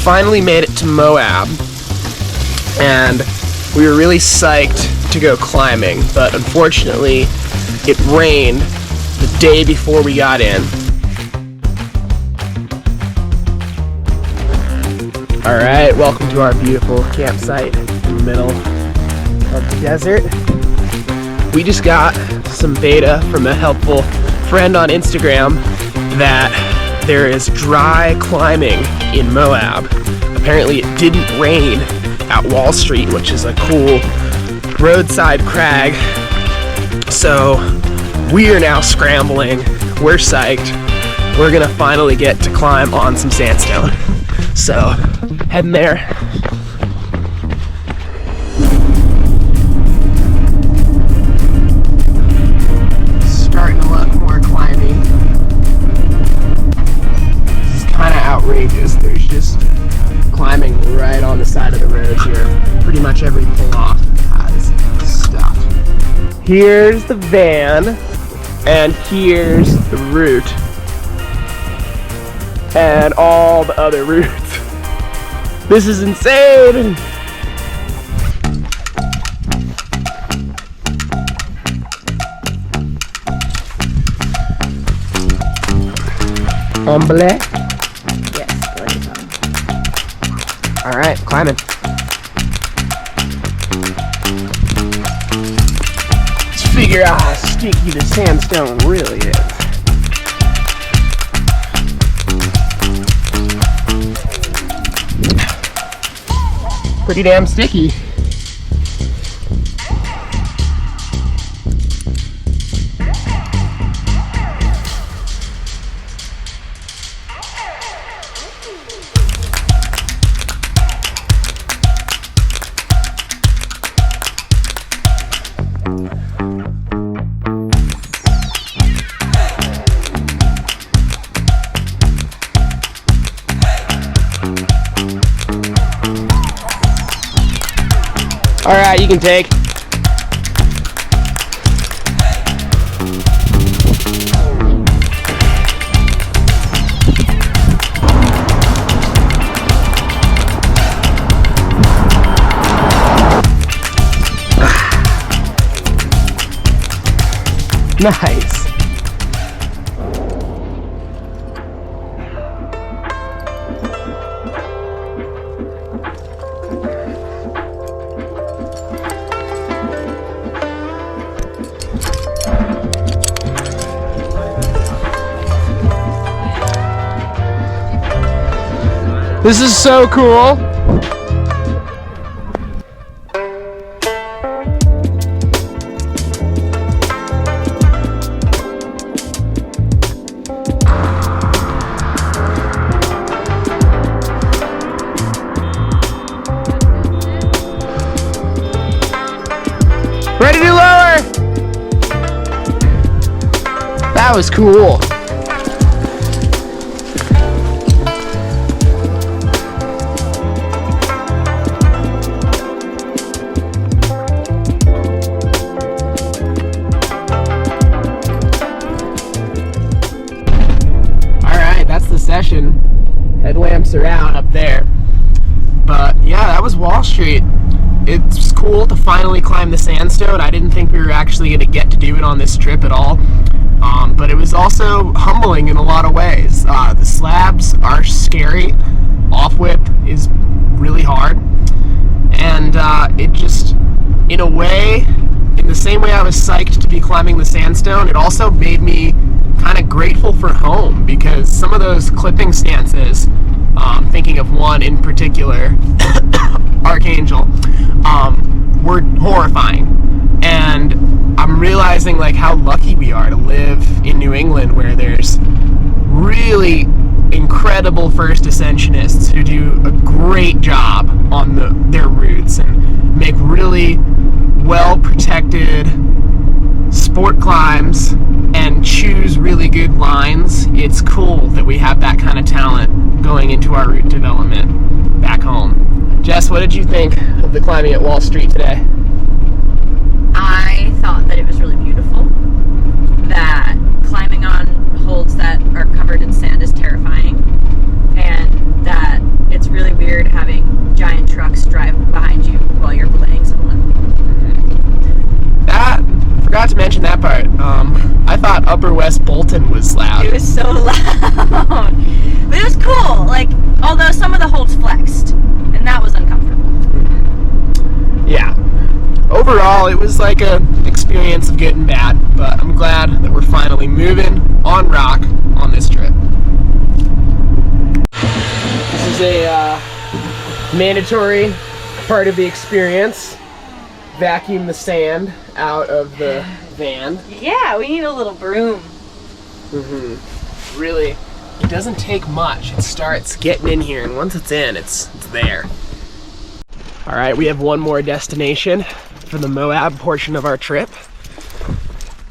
Finally made it to Moab, and we were really psyched to go climbing, but unfortunately it rained the day before we got in. Alright, welcome to our beautiful campsite in the middle of the desert. We just got some beta from a helpful friend on Instagram that there is dry climbing in Moab. Apparently it didn't rain at Wallstreet, which is a cool roadside crag. So we are now scrambling. We're psyched. We're gonna finally get to climb on some sandstone. So heading there. Starting to look more climbing. This is kind of outrageous. There's just climbing right on the side of the road here. Pretty much every pull-off has stuff. Here's the van, and here's the route, and all the other routes. This is insane! On black? Yes, go ahead. Alright, climbing. Let's figure out how sticky the sandstone really is. Pretty damn sticky. Alright, you can take. Nice. This is so cool. Ready to lower? That was cool. Session. Headlamps are out up there. But yeah, that was Wallstreet. It's cool to finally climb the sandstone. I didn't think we were actually going to get to do it on this trip at all. But it was also humbling in a lot of ways. The slabs are scary. Off-whip is really hard. And it just, in a way, in the same way I was psyched to be climbing the sandstone, it also made me kind of grateful for home, because some of those clipping stances, thinking of one in particular, Archangel, were horrifying. And I'm realizing like how lucky we are to live in New England, where there's really incredible first ascensionists who do a great job on their routes and make really well protected sport climbs and choose really good lines. It's cool that we have that kind of talent going into our route development back home. Jess, what did you think of the climbing at Wallstreet today? I thought that it was really beautiful, that climbing on holds that over West Bolton was loud. It was so loud. But it was cool. Like, although some of the holds flexed, and that was uncomfortable. Yeah. Overall, it was like a experience of good and bad, but I'm glad that we're finally moving on rock on this trip. This is a mandatory part of the experience. Vacuum the sand out of the van. Yeah, we need a little broom. Really, it doesn't take much. It starts getting in here, and once it's in, it's there. All right, we have one more destination for the Moab portion of our trip.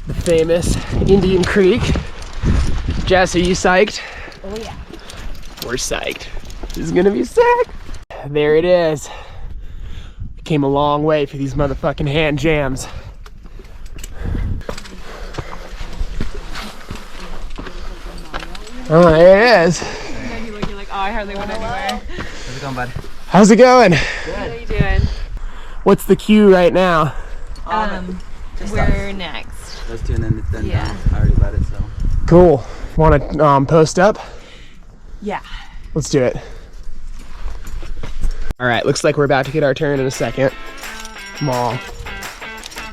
The famous Indian Creek. Jess, are you psyched? Oh yeah. We're psyched. This is gonna be sick. There it is. We came a long way for these motherfucking hand jams. Oh, there it is. You're like, oh, I hardly went anywhere. How's it going, bud? How's it going? Good. How are you doing? What's the queue right now? We're next. Those two, and then it's done. Yeah. I already let it, so. Cool. Want to post up? Yeah. Let's do it. All right, looks like we're about to get our turn in a second. I'm all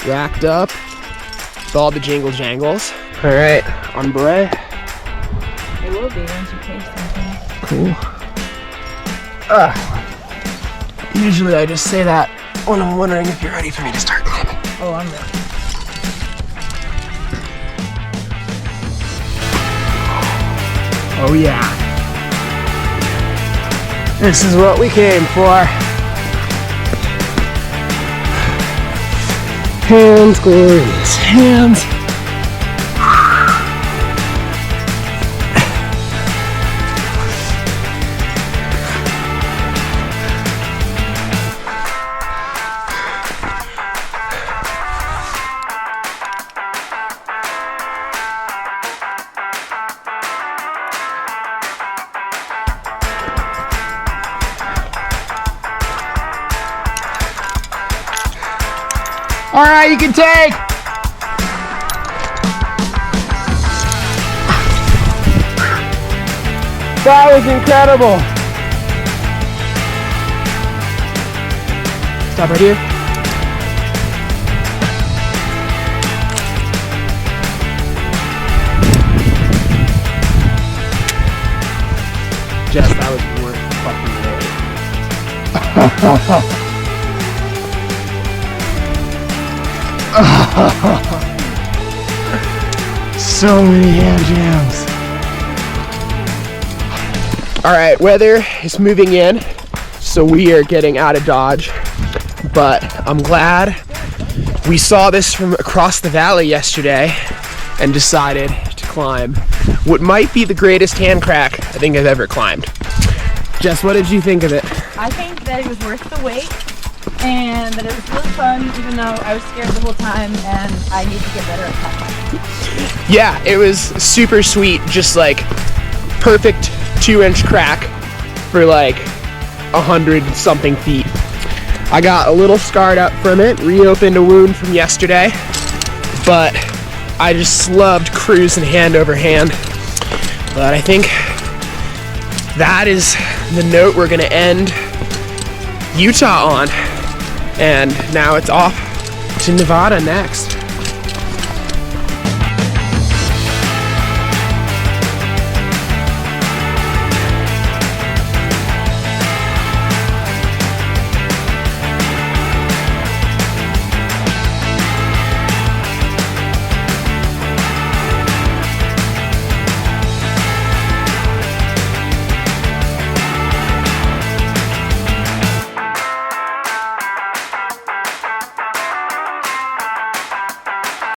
racked up with all the jingle jangles. All right, on bray. It will be once you taste something. Cool. Usually I just say that when I'm wondering if you're ready for me to start climbing. Oh, I'm ready. Oh yeah. This is what we came for. Hands, glorious hands. All right, you can take. That was incredible. Stop right here. Jess, that was worth fucking way. So many hand jams. All right, weather is moving in, so we are getting out of Dodge, but I'm glad we saw this from across the valley yesterday and decided to climb what might be the greatest hand crack I think I've ever climbed. Jess, what did you think of it? I think that it was worth the wait, and that it was really fun, even though I was scared the whole time, and I need to get better at climbing. Yeah, it was super sweet, just like perfect 2-inch crack for like 100-something feet. I got a little scarred up from it, reopened a wound from yesterday, but I just loved cruising hand over hand. But I think that is the note we're gonna end Utah on. And now it's off to Nevada next.